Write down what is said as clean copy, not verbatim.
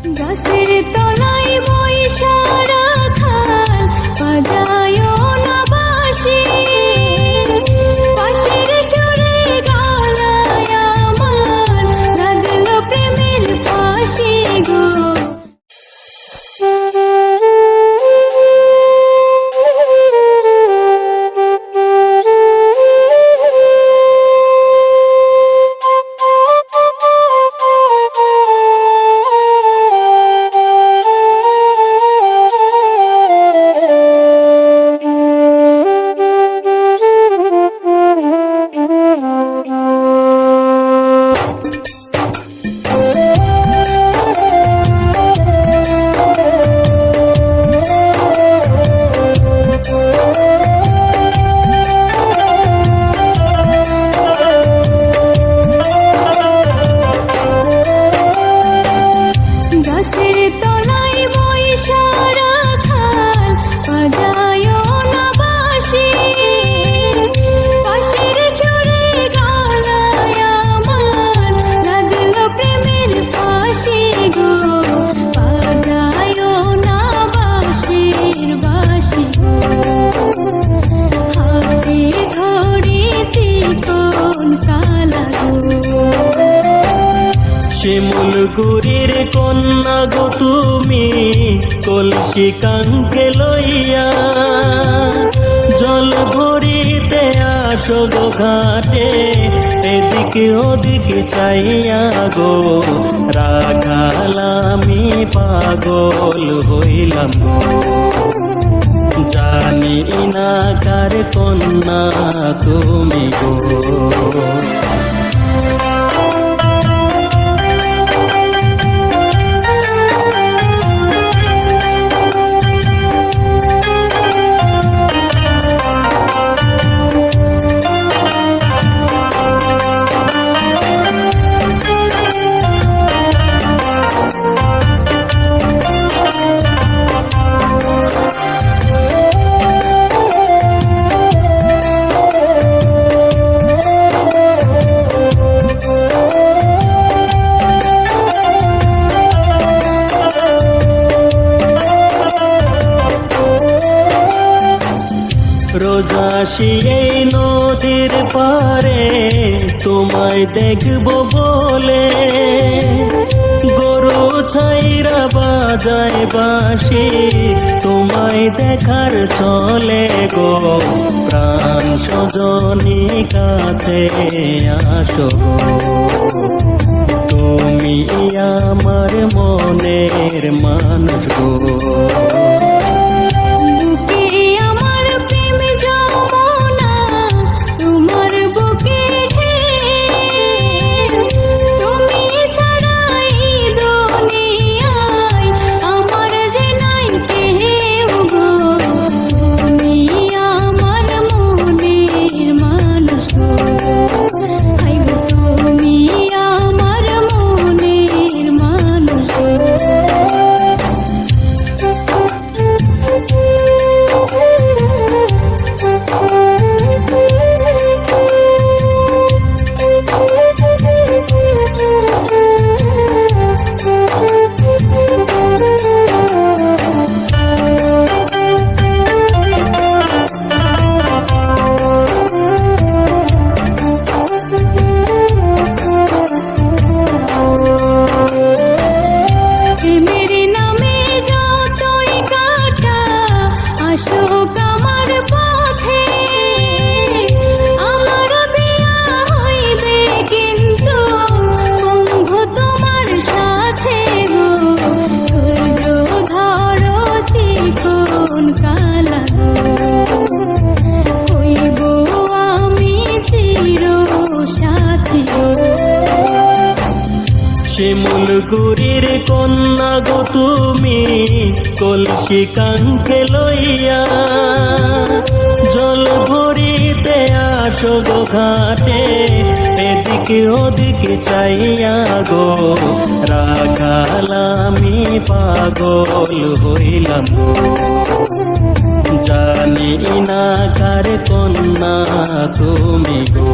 গাছের তলায় বইসা রাখাল বাজায়ও না বাঁশি, পাশের সুরে গলায় আমার লাগলো প্রেমের ফাঁসি গো। শিমুলগুড়ির কন্যা গো তুমি, কলসি কাঙ্কে লইয়া জল ভরিতে আসো গো ঘাটে, এদিকে ওদিকে চাইয়া গো রাখাল আমি পাগল হইলাম গো। জানি না কার কন্যা তুমি গো। রোজ আসি এই নদীর পারে তোমায় দেখব বলে, গরু ছাইরা বাজায় বাঁশি তোমায় দেখার চলে গো। প্রাণ সজনী কাছে আসো তুমি আমার মনের মানুষ গো। শিমুলগুড়ির কন্যা গো তুমি, কলসি কাঙ্কে লইয়া জল ভরিতে আসো গো ঘাটে, এদিকে ওদিকে চাইয়া গো রাখাল আমি পাগল হইলাম গো। জানি না কার কন্যা তুমি গো।